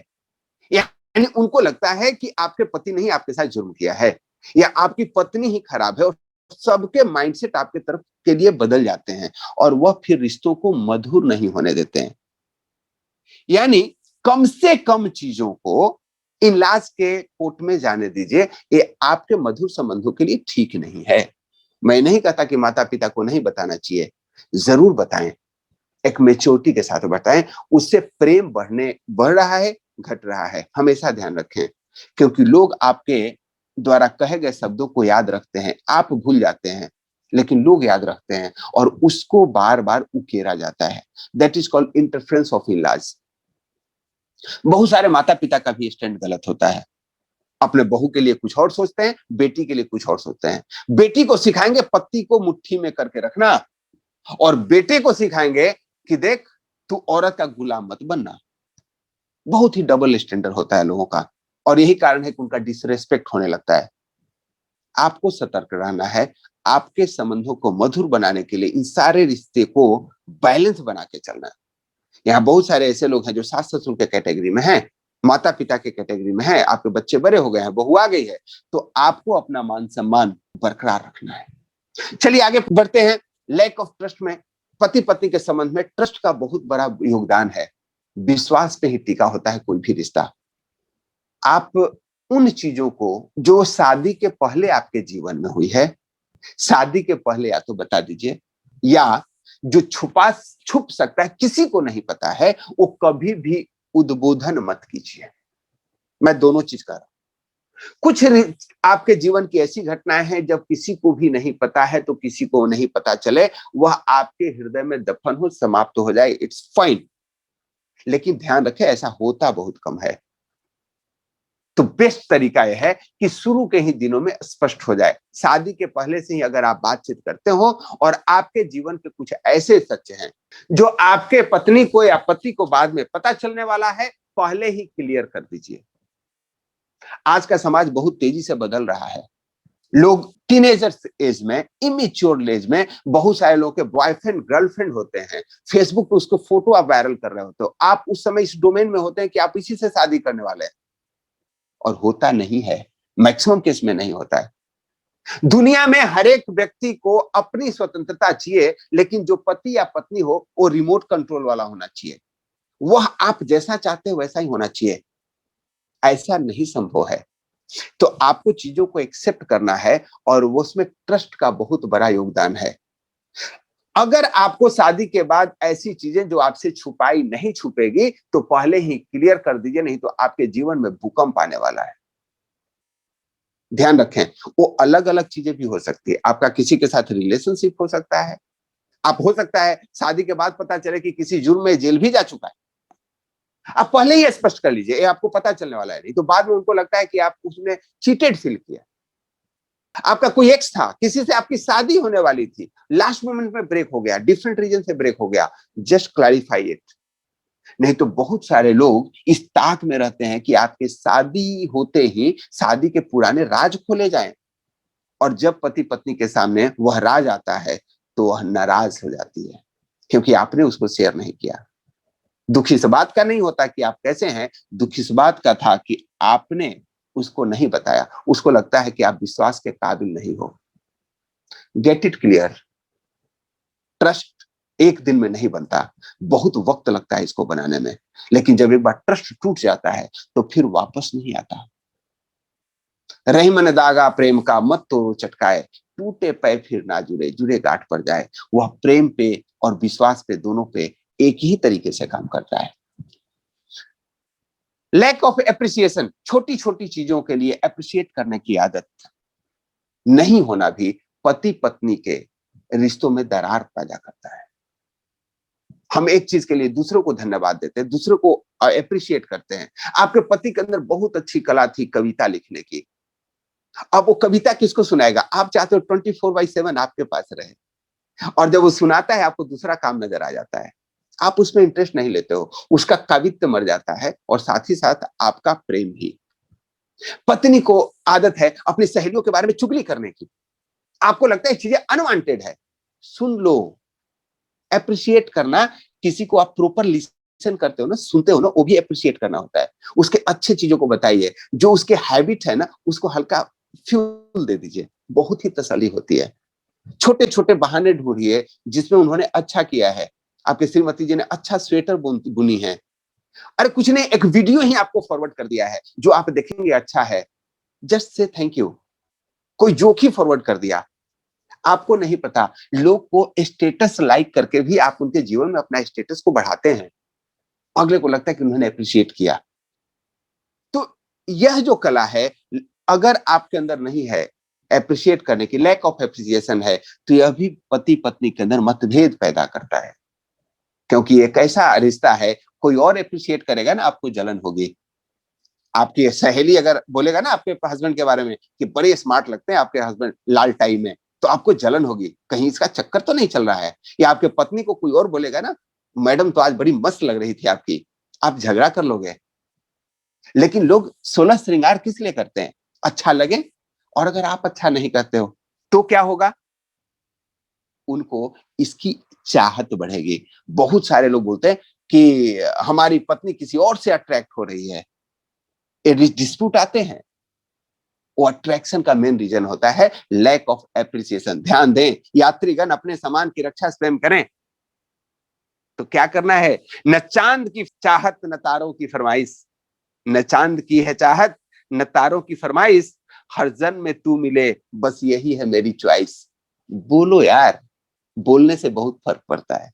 यानी उनको लगता है कि आपके पति ने ही आपके साथ जुर्म किया है, या आपकी पत्नी ही खराब है, और सबके माइंडसेट आपके तरफ के लिए बदल जाते हैं, और वह फिर रिश्तों को मधुर नहीं होने देते हैं। यानी कम से कम चीजों को इलाज के कोर्ट में जाने दीजिए, ये आपके मधुर संबंधों के लिए ठीक नहीं है। मैं नहीं कहता कि माता पिता को नहीं बताना चाहिए, जरूर बताएं, एक मेच्योरिटी के साथ बताएं। उससे प्रेम बढ़ रहा है, घट रहा है, हमेशा ध्यान रखें। क्योंकि लोग आपके द्वारा कहे गए शब्दों को याद रखते हैं, आप भूल जाते हैं, लेकिन लोग याद रखते हैं, और उसको बार बार उकेरा जाता है। That is called interference of इलाज। बहुत सारे माता पिता का भी स्टैंड गलत होता है, अपने बहू के लिए कुछ और सोचते हैं, बेटी के लिए कुछ और सोचते हैं। बेटी को सिखाएंगे पति को मुट्ठी में करके रखना, और बेटे को सिखाएंगे कि देख तू औरत का गुलाम मत बनना। बहुत ही डबल स्टैंडर्ड होता है लोगों का, और यही कारण है कि उनका डिसरेस्पेक्ट होने लगता है। आपको सतर्क रहना है, आपके संबंधों को मधुर बनाने के लिए इन सारे रिश्ते को बैलेंस बना के चलना है। यहाँ बहुत सारे ऐसे लोग हैं जो सास ससुर के कैटेगरी में हैं, माता पिता के कैटेगरी में हैं, आपके बच्चे बड़े हो गए हैं, बहू आ गई है, तो आपको अपना मान सम्मान बरकरार रखना है। चलिए आगे बढ़ते हैं। लैक ऑफ ट्रस्ट में, पति पत्नी के संबंध में ट्रस्ट का बहुत बड़ा योगदान है। विश्वास पे ही टिका होता है कोई भी रिश्ता। आप उन चीजों को जो शादी के पहले आपके जीवन में हुई है, शादी के पहले या तो बता दीजिए, या जो छुप सकता है, किसी को नहीं पता है, वो कभी भी उद्बोधन मत कीजिए। मैं दोनों चीज कर रहा हूं। कुछ आपके जीवन की ऐसी घटनाएं हैं जब किसी को भी नहीं पता है, तो किसी को नहीं पता चले, वह आपके हृदय में दफन हो, समाप्त हो जाए, इट्स फाइन। लेकिन ध्यान रखें, ऐसा होता बहुत कम है। तो बेस्ट तरीका यह है कि शुरू के ही दिनों में स्पष्ट हो जाए। शादी के पहले से ही अगर आप बातचीत करते हो और आपके जीवन के कुछ ऐसे सच हैं जो आपके पत्नी को या पति को बाद में पता चलने वाला है, पहले ही क्लियर कर दीजिए। आज का समाज बहुत तेजी से बदल रहा है। लोग टीनेजर्स एज में, इमेच्योर एज में, बहुत सारे लोग के बॉयफ्रेंड गर्लफ्रेंड होते हैं, फेसबुक पे उसको फोटो आप वायरल कर रहे होते हो, आप उस समय इस डोमेन में होते हैं कि आप इसी से शादी करने वाले हैं, और होता नहीं है। मैक्सिमम केस में नहीं होता है। दुनिया में हर एक व्यक्ति को अपनी स्वतंत्रता चाहिए, लेकिन जो पति या पत्नी हो वो रिमोट कंट्रोल वाला होना चाहिए। वह आप जैसा चाहते हो वैसा ही होना चाहिए। ऐसा नहीं संभव है। तो आपको चीजों को एक्सेप्ट करना है, और उसमें ट्रस्ट का बहुत बड़ा योगदान है। अगर आपको शादी के बाद ऐसी चीजें जो आपसे छुपाई नहीं छुपेगी, तो पहले ही क्लियर कर दीजिए, नहीं तो आपके जीवन में भूकंप आने वाला है। ध्यान रखें, वो अलग अलग चीजें भी हो सकती है। आपका किसी के साथ रिलेशनशिप हो सकता है, आप हो सकता है शादी के बाद पता चले कि किसी जुर्म में जेल भी जा चुका है। आप पहले ही स्पष्ट कर लीजिए, ये आपको पता चलने वाला है, नहीं तो बाद में उनको लगता है कि आप उसने चीटेड फील किया। आपका कोई एक्स था, किसी से आपकी शादी होने वाली थी, लास्ट मोमेंट में ब्रेक हो गया, डिफरेंट रीजन से ब्रेक हो गया, जस्ट क्लैरिफाई इट। नहीं तो बहुत सारे लोग इस ताक में रहते हैं कि आपके शादी होते ही शादी के पुराने राज खोले जाएं, और जब पति पत्नी के सामने वह राज आता है तो वह नाराज हो जाती है, क्योंकि आपने उसको शेयर नहीं किया। दुख इस बात का नहीं होता कि आप कैसे हैं, दुख इस बात का था कि आपने उसको नहीं बताया। उसको लगता है कि आप विश्वास के काबिल नहीं हो। Get it clear. ट्रस्ट एक दिन में नहीं बनता, बहुत वक्त लगता है इसको बनाने में, लेकिन जब एक बार ट्रस्ट टूट जाता है तो फिर वापस नहीं आता। रही मन दागा प्रेम का, मत तोड़ो चटकाए, टूटे पैर फिर ना जुड़े, जुड़े गांठ पड़ जाए। वह प्रेम पे और विश्वास पे, दोनों पे एक ही तरीके से काम करता है। लैक ऑफ एप्रिसिएशन, छोटी छोटी चीजों के लिए अप्रिशिएट करने की आदत नहीं होना भी पति पत्नी के रिश्तों में दरार पैदा करता है। हम एक चीज के लिए दूसरों को धन्यवाद देते हैं, दूसरों को अप्रिशिएट करते हैं। आपके पति के अंदर बहुत अच्छी कला थी कविता लिखने की, अब वो कविता किसको सुनाएगा? आप चाहते हो 24/7 आपके पास रहे, और जब वो सुनाता है आपको दूसरा काम नजर आ जाता है, आप उसमें इंटरेस्ट नहीं लेते हो, उसका कवित्व मर जाता है और साथ ही साथ आपका प्रेम भी। पत्नी को आदत है अपनी सहेलियों के बारे में चुगली करने की, आपको लगता है चीजें अनवांटेड है, सुन लो। एप्रिशिएट करना, किसी को आप प्रॉपर लिसन करते हो ना, सुनते हो ना, वो भी एप्रिशिएट करना होता है। उसके अच्छे चीजों को बताइए, जो उसके हैबिट है ना उसको हल्का फ्यूल दे दीजिए, बहुत ही तसल्ली होती है। छोटे छोटे बहाने ढूंढिए जिसमें उन्होंने अच्छा किया है। आपके श्रीमती जी ने अच्छा स्वेटर बुनी है, अरे कुछ नहीं, एक वीडियो ही आपको फॉरवर्ड कर दिया है जो आप देखेंगे अच्छा है, जस्ट से थैंक यू। कोई जोक ही फॉरवर्ड कर दिया, आपको नहीं पता लोग को स्टेटस लाइक करके भी आप उनके जीवन में अपना स्टेटस को बढ़ाते हैं, अगले को लगता है कि उन्होंने अप्रिशिएट किया। तो यह जो कला है, अगर आपके अंदर नहीं है अप्रिशिएट करने की, लैक ऑफ एप्रिसिएशन है, तो यह भी पति पत्नी के अंदर मतभेद पैदा करता है। क्योंकि एक ऐसा रिश्ता है, कोई और अप्रिशिएट करेगा ना आपको जलन होगी। आपकी सहेली अगर बोलेगा ना आपके हस्बैंड के बारे में कि बड़े स्मार्ट लगते हैं आपके हस्बैंड लाल टाई में, तो आपको जलन होगी, कहीं इसका चक्कर तो नहीं चल रहा है। या आपके पत्नी को कोई और बोलेगा ना, मैडम तो आज बड़ी मस्त लग रही थी आपकी, आप झगड़ा कर लोगे। लेकिन लोग 16 श्रृंगार किस लिए करते हैं? अच्छा लगे। और अगर आप अच्छा नहीं करते हो तो क्या होगा? उनको इसकी चाहत बढ़ेगी। बहुत सारे लोग बोलते हैं कि हमारी पत्नी किसी और से अट्रैक्ट हो रही है, ये डिस्प्यूट आते हैं। वो अट्रैक्शन का मेन रीजन होता है लैक ऑफ एप्रिसिएशन। ध्यान दें, यात्रीगण अपने सामान की रक्षा स्वयं करें। तो क्या करना है? न चांद की चाहत न तारों की फरमाइश, न चांद की है चाहत न तारों की फरमाइश, हर जन्म में तू मिले बस यही है मेरी चॉइस। बोलो यार, बोलने से बहुत फर्क पड़ता है।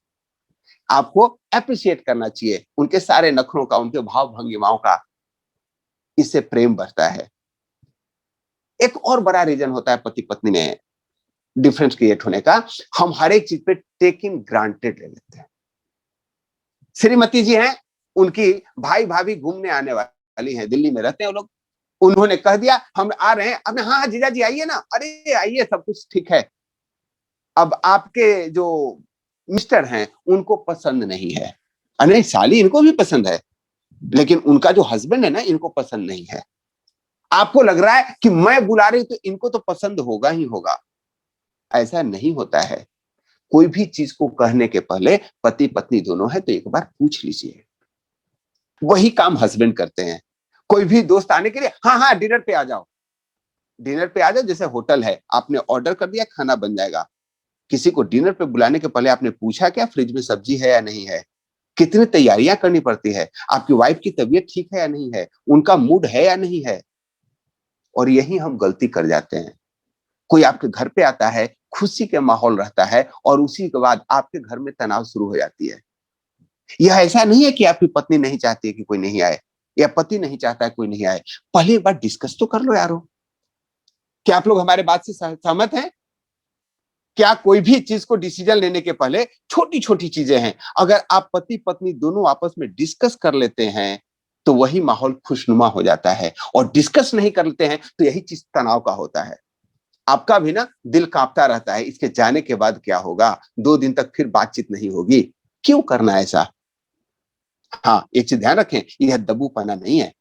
आपको अप्रिशिएट करना चाहिए उनके सारे नखरों का, उनके भाव भंगिमाओं का, इससे प्रेम बढ़ता है। एक और बड़ा रीजन होता है पति पत्नी में डिफरेंस क्रिएट होने का, हम हर एक चीज पे टेक इन ग्रांटेड ले लेते हैं। श्रीमती जी हैं, उनकी भाई भाभी घूमने आने वाली हैं, दिल्ली में रहते हैं वो लोग, उन्होंने कह दिया हम आ रहे हैं। अब हाँ हाँ जीजा जी आइए ना, अरे आइए सब कुछ ठीक है। अब आपके जो मिस्टर हैं उनको पसंद नहीं है, अरे साली इनको भी पसंद है, लेकिन उनका जो हस्बैंड है ना इनको पसंद नहीं है। आपको लग रहा है कि मैं बुला रही हूं तो इनको तो पसंद होगा ही होगा। ऐसा नहीं होता है। कोई भी चीज को कहने के पहले पति पत्नी दोनों है तो एक बार पूछ लीजिए। वही काम हस्बैंड करते हैं। कोई भी दोस्त आने के लिए हाँ हाँ डिनर पे आ जाओ, डिनर पे आ जाओ, जैसे होटल है आपने ऑर्डर कर दिया खाना बन जाएगा। किसी को डिनर पे बुलाने के पहले आपने पूछा क्या फ्रिज में सब्जी है या नहीं है? कितनी तैयारियां करनी पड़ती है? आपकी वाइफ की तबीयत ठीक है या नहीं है? उनका मूड है या नहीं है? और यही हम गलती कर जाते हैं। कोई आपके घर पे आता है, खुशी के माहौल रहता है और उसी के बाद आपके घर में तनाव शुरू हो जाती है। यह ऐसा नहीं है कि आपकी पत्नी नहीं चाहती है कि कोई नहीं आए, या पति नहीं चाहता है कोई नहीं आए। पहले एक बार डिस्कस तो कर लो यारो। क्या आप लोग हमारे बात से सहमत हैं? क्या कोई भी चीज को डिसीजन लेने के पहले छोटी छोटी चीजें हैं, अगर आप पति पत्नी दोनों आपस में डिस्कस कर लेते हैं तो वही माहौल खुशनुमा हो जाता है। और डिस्कस नहीं करते हैं तो यही चीज तनाव का होता है। आपका भी ना दिल कांपता रहता है, इसके जाने के बाद क्या होगा, 2 दिन तक फिर बातचीत नहीं होगी। क्यों करना ऐसा? हाँ, एक चीज ध्यान रखें, यह दबूपना नहीं है।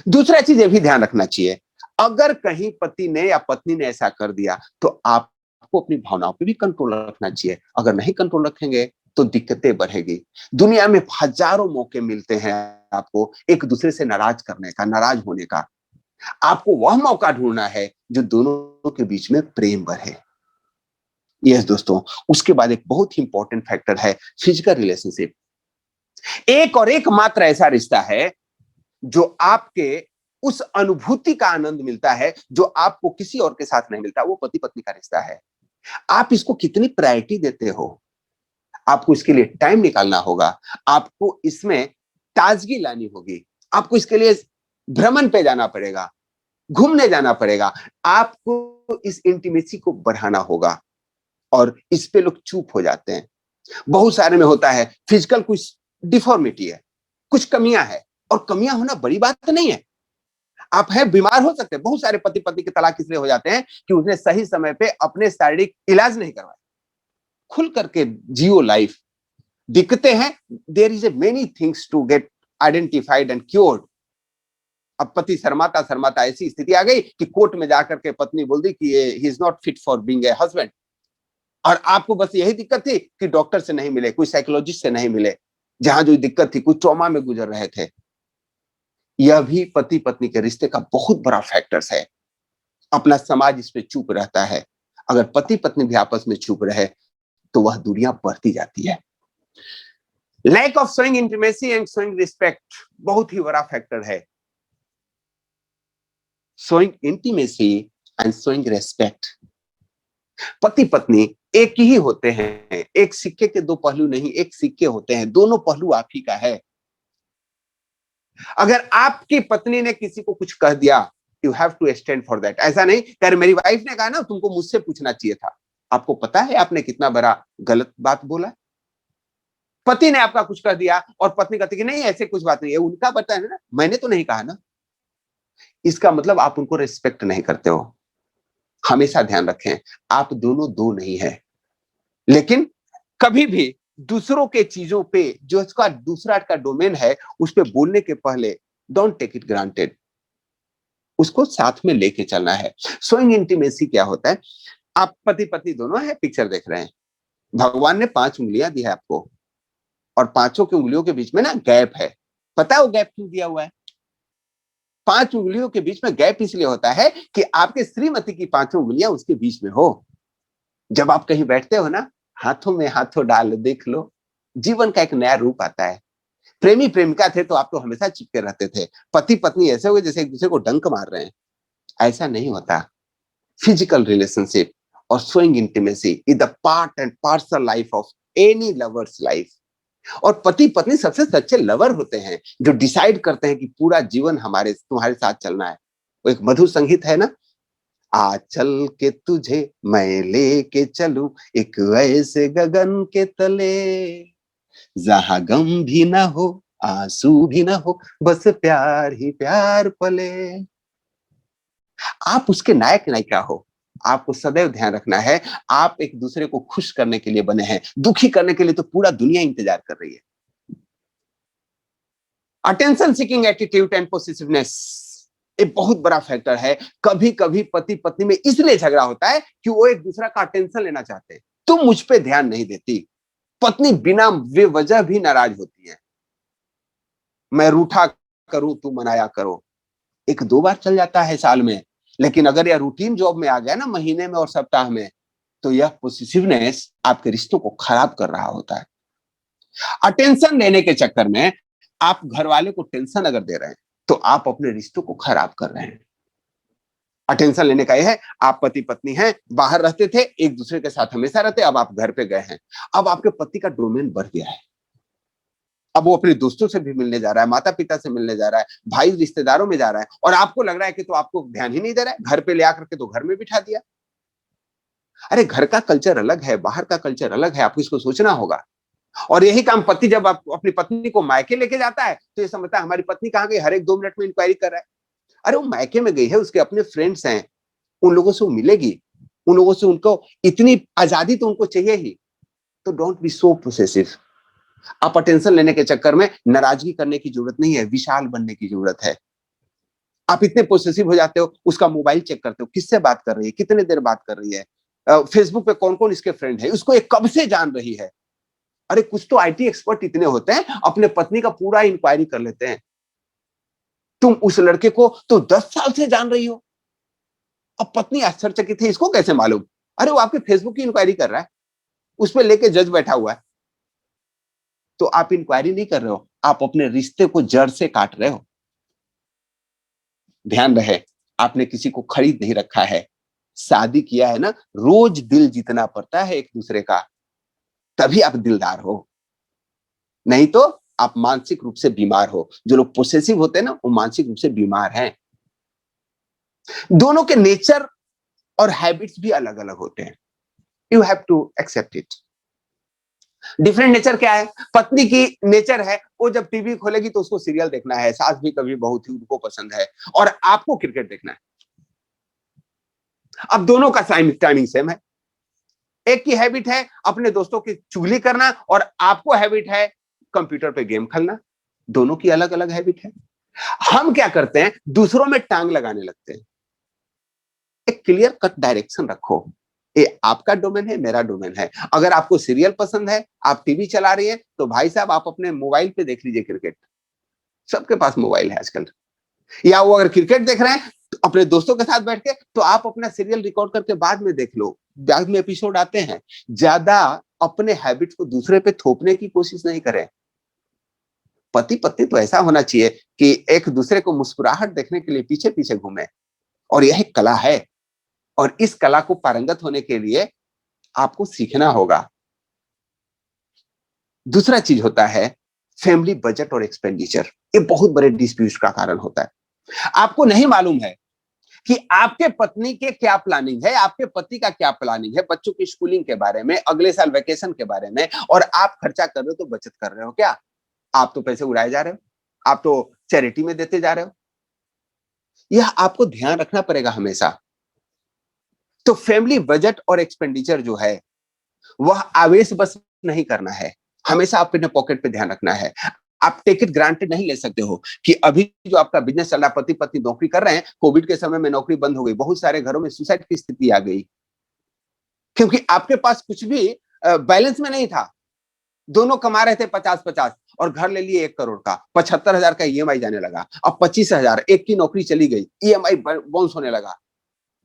दूसरा चीज ये भी ध्यान रखना चाहिए, अगर कहीं पति ने या पत्नी ने ऐसा कर दिया तो आपको अपनी भावनाओं पे भी कंट्रोल रखना चाहिए। अगर नहीं कंट्रोल रखेंगे तो दिक्कतें बढ़ेगी। दुनिया में हजारों मौके मिलते हैं आपको एक दूसरे से नाराज करने का, नाराज होने का। आपको वह मौका ढूंढना है जो दोनों के बीच में प्रेम बढ़े। यस दोस्तों, उसके बाद एक बहुत ही इंपॉर्टेंट फैक्टर है फिजिकल रिलेशनशिप। एक और एक मात्र ऐसा रिश्ता है जो आपके उस अनुभूति का आनंद मिलता है जो आपको किसी और के साथ नहीं मिलता, वो पति पत्नी का रिश्ता है। आप इसको कितनी प्रायोरिटी देते हो? आपको इसके लिए टाइम निकालना होगा, आपको इसमें ताजगी लानी होगी, आपको इसके लिए भ्रमण पे जाना पड़ेगा, घूमने जाना पड़ेगा, आपको इस इंटीमेसी को बढ़ाना होगा। और इस पे लोग चुप हो जाते हैं। बहुत सारे में होता है फिजिकल कुछ डिफॉर्मिटी है, कुछ कमियां है, और कमियां होना बड़ी बात नहीं है। आप हैं, बीमार हो सकते हैं। बहुत सारे पति पत्नी के तलाक इसलिए हो जाते हैं कि उसने सही समय पे अपने शारीरिक इलाज नहीं करवाया। खुल करके जियो लाइफ। दिक्कतें हैं, there is a many things to get identified and cured. अब पति शर्माता शर्माता ऐसी स्थिति आ गई कि कोर्ट में जाकर के पत्नी बोल दी कि he is not fit for being a husband. और आपको बस यही दिक्कत थी कि डॉक्टर से नहीं मिले, कोई साइकोलॉजिस्ट से नहीं मिले, जहां जो दिक्कत थी, कुछ ट्रॉमा में गुजर रहे थे। यह भी पति पत्नी के रिश्ते का बहुत बड़ा फैक्टर्स है। अपना समाज इस पे चुप रहता है। अगर पति पत्नी भी आपस में चुप रहे तो वह दूरियां बढ़ती जाती है। Lack of showing intimacy and showing respect बहुत ही बड़ा फैक्टर है। Showing intimacy and showing respect. पति पत्नी एक ही होते हैं, एक सिक्के के दो पहलू नहीं, एक सिक्के होते हैं, दोनों पहलू आप ही का है। अगर आपकी पत्नी ने किसी को कुछ कह दिया, you have to stand for that. ऐसा नहीं कर मेरी वाइफ ने कहा ना, तुमको मुझसे पूछना चाहिए था। आपको पता है आपने कितना बड़ा गलत बात बोला। पति ने आपका कुछ कह दिया और पत्नी कहती कि नहीं ऐसे कुछ बात नहीं है, उनका पता है ना, मैंने तो नहीं कहा ना। इसका मतलब आप उनको रिस्पेक्ट नहीं करते हो। हमेशा ध्यान रखें, आप दोनों दो नहीं है। लेकिन कभी भी दूसरों के चीजों पे, जो इसका दूसरा का डोमेन है, उस पे बोलने के पहले डोंट टेक इट ग्रांटेड, उसको साथ में लेके चलना है। शोइंग इंटीमेसी क्या होता है? आप पति पत्नी दोनों है, पिक्चर देख रहे हैं। भगवान ने 5 उंगलियां दी है आपको, और पांचों की उंगलियों के बीच में ना गैप है। पता है वो गैप क्यों दिया हुआ है? 5 उंगलियों के बीच में गैप इसलिए होता है कि आपके श्रीमती की 5 उंगलियां उसके बीच में हो। जब आप कहीं बैठते हो ना, हाथों में हाथों डाल देख लो, जीवन का एक नया रूप आता है। प्रेमी प्रेमिका थे तो आप तो हमेशा चिपके रहते थे। पति पत्नी ऐसे हुए जैसे एक दूसरे को डंक मार रहे हैं। ऐसा नहीं होता। फिजिकल रिलेशनशिप और showing intimacy is the part and parcel life of any lovers life. और पति पत्नी सबसे सच्चे लवर होते हैं, जो डिसाइड करते हैं कि पूरा जीवन हमारे तुम्हारे साथ चलना है। वो एक मधुर संगीत है ना, आ चल के तुझे मैं लेके चलूं एक ऐसे गगन के तले, जहां गम भी ना हो, आंसू भी ना हो, बस प्यार ही प्यार पले। आप उसके नायक नायिका हो। आपको सदैव ध्यान रखना है, आप एक दूसरे को खुश करने के लिए बने हैं, दुखी करने के लिए तो पूरा दुनिया इंतजार कर रही है। अटेंशन सीकिंग एटीट्यूड एंड पोसेसिवनेस एक बहुत बड़ा फैक्टर है। कभी कभी पति पत्नी में इसलिए झगड़ा होता है कि वो एक दूसरा का अटेंशन लेना चाहते हैं। तुम मुझ पे ध्यान नहीं देती। पत्नी बिना बेवजह भी नाराज होती है। मैं रूठा करूं, तू मनाया करो। एक दो बार चल जाता है साल में, लेकिन अगर यह रूटीन जॉब में आ गया ना, महीने में और सप्ताह में, तो यह पोसेसिवनेस आपके रिश्तों को खराब कर रहा होता है। अटेंशन लेने के चक्कर में आप घर वाले को टेंशन अगर दे रहे हैं तो आप अपने रिश्तों को खराब कर रहे हैं। अटेंशन लेने का यह है, आप पति पत्नी हैं, बाहर रहते थे, एक दूसरे के साथ हमेशा रहते, अब आप घर पे गए हैं। अब आपके पति का डोमेन बढ़ गया है। अब वो अपने दोस्तों से भी मिलने जा रहा है, माता पिता से मिलने जा रहा है, भाई रिश्तेदारों में जा रहा है, और आपको लग रहा है कि तो आपको ध्यान ही नहीं दे रहा है। घर पे ले आकर के तो घर में बिठा दिया। अरे घर का कल्चर अलग है, बाहर का कल्चर अलग है, आपको इसको सोचना होगा। और यही काम पति जब आप अपनी पत्नी को मायके लेके जाता है तो ये समझता है हमारी पत्नी कहाँ गई, हर एक 2 मिनट में इंक्वायरी कर रहा है। अरे वो मायके में गई है, उसके अपने फ्रेंड्स हैं, उन लोगों से वो मिलेगी, उन लोगों से उनको इतनी आजादी तो उनको चाहिए ही। तो डोंट बी सो पोसेसिव। आप अटेंशन लेने के चक्कर में नाराजगी करने की जरूरत नहीं है, विशाल बनने की जरूरत है। आप इतने पोसेसिव हो जाते हो, उसका मोबाइल चेक करते हो, किससे बात कर रही है, कितने देर बात कर रही है, फेसबुक पे कौन कौन इसके फ्रेंड है, उसको ये कब से जान रही है। अरे कुछ तो आईटी एक्सपर्ट इतने होते हैं, अपने पत्नी का पूरा इंक्वायरी कर लेते हैं। तुम उस लड़के को तो 10 साल से जान रही हो। अब पत्नी आश्चर्यचकित है, इसको कैसे मालूम? अरे वो आपके फेसबुक की इंक्वायरी कर रहा है, उसमें लेके जज बैठा हुआ है। तो आप इंक्वायरी नहीं कर रहे हो, आप अपने रिश्ते को जड़ से काट रहे हो। ध्यान रहे, आपने किसी को खरीद नहीं रखा है। शादी किया है ना, रोज दिल जीतना पड़ता है एक दूसरे का, तभी आप दिलदार हो। नहीं तो आप मानसिक रूप से बीमार हो। जो लोग पोसेसिव होते हैं ना, वो मानसिक रूप से बीमार हैं। दोनों के नेचर और हैबिट्स भी अलग अलग होते हैं। You have to accept it. Different nature क्या है? पत्नी की नेचर है वो जब टीवी खोलेगी तो उसको सीरियल देखना है, सास भी कभी बहू थी उनको पसंद है, और आपको क्रिकेट देखना है। अब दोनों का टाइमिंग सेम है। एक की हैबिट है अपने दोस्तों की चुगली करना और आपको हैबिट है कंप्यूटर पे गेम खेलना। दोनों की अलग अलग हैबिट है। हम क्या करते हैं? दूसरों में टांग लगाने लगते हैं। एक क्लियर कट डायरेक्शन रखो। ये आपका डोमेन है, मेरा डोमेन है। अगर आपको सीरियल पसंद है, आप टीवी चला रही हैं, तो भाई साहब आप अपने मोबाइल पे देख लीजिए क्रिकेट। सबके पास मोबाइल है आजकल। या वो अगर क्रिकेट देख रहे हैं तो अपने दोस्तों के साथ बैठ के, तो आप अपना सीरियल रिकॉर्ड करके बाद में देख लो। बाद में एपिसोड आते हैं। ज्यादा अपने हैबिट को दूसरे पे थोपने की कोशिश नहीं करें। पति पत्नी तो ऐसा होना चाहिए कि एक दूसरे को मुस्कुराहट देखने के लिए पीछे पीछे घूमे, और यह कला है। और इस कला को पारंगत होने के लिए आपको सीखना होगा। दूसरा चीज होता है फैमिली बजट और एक्सपेंडिचर। ये बहुत बड़े डिस्प्यूट का कारण होता है। आपको नहीं मालूम है कि आपके पत्नी के क्या प्लानिंग है, आपके पति का क्या प्लानिंग है, बच्चों की स्कूलिंग के बारे में, अगले साल वेकेशन के बारे में, और आप खर्चा कर रहे हो तो बचत कर रहे हो क्या? आप तो पैसे उड़ाए जा रहे हो, आप तो चैरिटी में देते जा रहे हो। यह आपको ध्यान रखना पड़ेगा हमेशा। तो फैमिली बजट और एक्सपेंडिचर जो है वह आवेश बस नहीं करना है। हमेशा अपने पॉकेट पे ध्यान रखना है। आप टेक इट ग्रांटेड नहीं ले सकते हो कि अभी जो आपका बिजनेस चल रहा है, पति पत्नी नौकरी कर रहे हैं, कोविड के समय में नौकरी बंद हो गई, बहुत सारे घरों में सुसाइड की स्थिति आ गई, क्योंकि आपके पास कुछ भी बैलेंस में नहीं था। दोनों कमा रहे थे 50-50 और घर ले लिए 1 करोड़ का, 75,000 का ईएमआई जाने लगा। अब 25,000, एक की नौकरी चली गई, ईएमआई बाउंस होने लगा।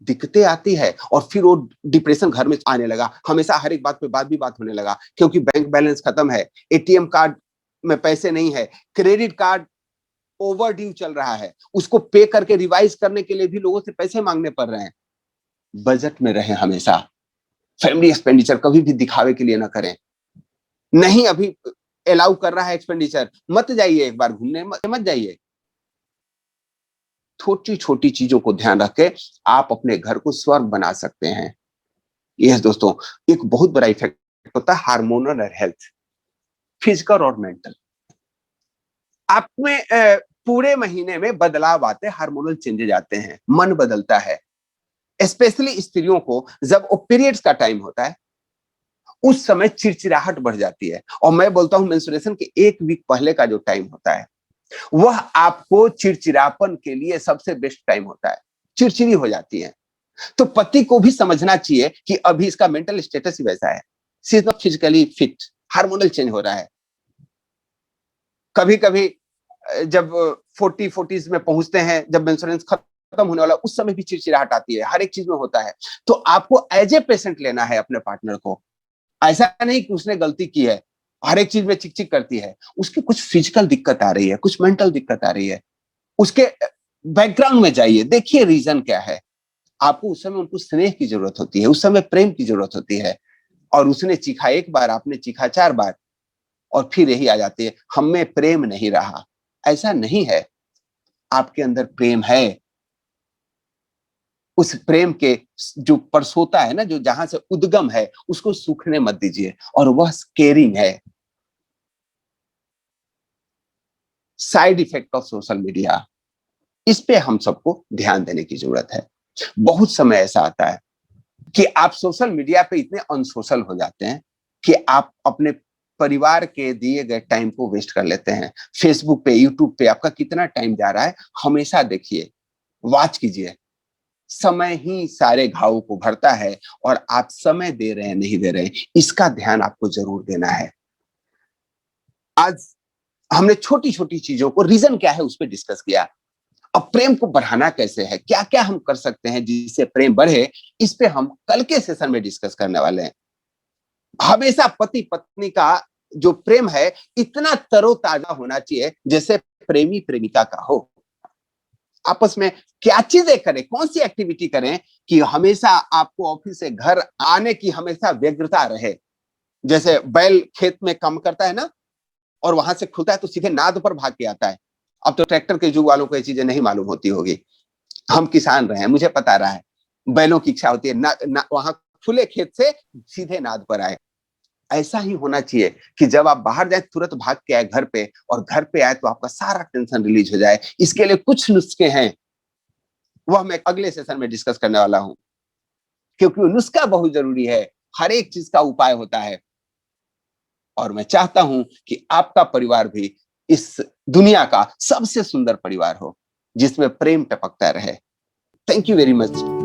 दिक्कतें आती है और फिर वो डिप्रेशन घर में आने लगा। हमेशा हर एक बात पे बात भी बात होने लगा, क्योंकि बैंक बैलेंस खत्म है, एटीएम कार्ड में पैसे नहीं है, क्रेडिट कार्ड ओवर ड्यू चल रहा है, उसको पे करके रिवाइज करने के लिए भी लोगों से पैसे मांगने पड़ रहे हैं। बजट में रहे हमेशा। फैमिली एक्सपेंडिचर कभी भी दिखावे के लिए ना करें। नहीं अभी अलाउ कर रहा है एक्सपेंडिचर, मत जाइए, एक बार घूमने मत जाइए। छोटी छोटी चीजों को ध्यान रख के आप अपने घर को स्वर्ग बना सकते हैं। यस दोस्तों, एक बहुत बड़ा इफेक्ट होता है हार्मोनल और हेल्थ, फिजिकल और मेंटल। आप में पूरे महीने में बदलाव आते हैं, हार्मोनल चेंजेज आते हैं, मन बदलता है। स्पेशली स्त्रियों को जब वो पीरियड्स का टाइम होता है, उस समय चिड़चिड़ाहट बढ़ जाती है। और मैं बोलता हूं मेंस्ट्रुएशन के 1 वीक पहले का जो टाइम होता है, वह आपको चिड़चिड़ापन के लिए सबसे बेस्ट टाइम होता है। चिड़चिड़ी हो जाती है। तो पति को भी समझना चाहिए कि अभी इसका मेंटल स्टेटस ही वैसा है, she is not physically fit, hormonal change हो रहा है। कभी कभी जब 40s में पहुंचते हैं, जब मेंस्ट्रुएशन खत्म होने वाला, उस समय भी चिड़चिड़ाहट आती है, हर एक चीज में होता है। तो आपको एज ए पेशेंट लेना है अपने पार्टनर को। ऐसा नहीं कि उसने गलती की है, हर एक चीज में चिक चिक करती है, उसकी कुछ फिजिकल दिक्कत आ रही है, कुछ मेंटल दिक्कत आ रही है, उसके बैकग्राउंड में जाइए, देखिए रीजन क्या है। आपको उस समय उनको स्नेह की जरूरत होती है, उस समय प्रेम की जरूरत होती है। और उसने चीखा 1 बार, आपने चीखा 4 बार, और फिर यही आ जाती है, हम में प्रेम नहीं रहा। ऐसा नहीं है, आपके अंदर प्रेम है। उस प्रेम के जो परसोता है ना, जो जहां से उद्गम है, उसको सूखने मत दीजिए, और वह केयरिंग है। Side effect of social media, इस पे हम सबको ध्यान देने की जरूरत है। बहुत समय ऐसा आता है कि आप सोशल मीडिया पे इतने अनसोशल हो जाते हैं कि आप अपने परिवार के दिए गए टाइम को वेस्ट कर लेते हैं। फेसबुक पे, यूट्यूब पे आपका कितना टाइम जा रहा है, हमेशा देखिए, वॉच कीजिए। समय ही सारे घावों को भरता है, और आप समय दे रहे हैं नहीं दे रहे हैं, इसका ध्यान आपको जरूर देना है। आज हमने छोटी छोटी चीजों को, रीजन क्या है उस पर डिस्कस किया। अब प्रेम को बढ़ाना कैसे है, क्या क्या हम कर सकते हैं जिससे प्रेम बढ़े, इस पे हम कल के सेशन में डिस्कस करने वाले हैं। हमेशा पति पत्नी का जो प्रेम है इतना तरोताजा होना चाहिए जैसे प्रेमी प्रेमिका का हो। आपस में क्या चीजें करें, कौन सी एक्टिविटी करें कि हमेशा आपको ऑफिस से घर आने की हमेशा व्यग्रता रहे। जैसे बैल खेत में काम करता है ना, और वहां से खुलता है तो सीधे नाद पर भाग के आता है। अब तो ट्रैक्टर के युग वालों को ये चीजें नहीं मालूम होती होगी। हम किसान रहे हैं, मुझे पता रहा है। बैलों की इच्छा होती है ना, वहां खुले खेत से सीधे नाद पर आए। ऐसा ही होना चाहिए कि जब आप बाहर जाए तुरंत भाग के आए घर पे, और घर पे आए तो आपका सारा टेंशन रिलीज हो जाए। इसके लिए कुछ नुस्खे हैं, वह मैं अगले सेशन में डिस्कस करने वाला हूं, क्योंकि नुस्खा बहुत जरूरी है। हर एक चीज का उपाय होता है, और मैं चाहता हूं कि आपका परिवार भी इस दुनिया का सबसे सुंदर परिवार हो, जिसमें प्रेम टपकता रहे। Thank you very much.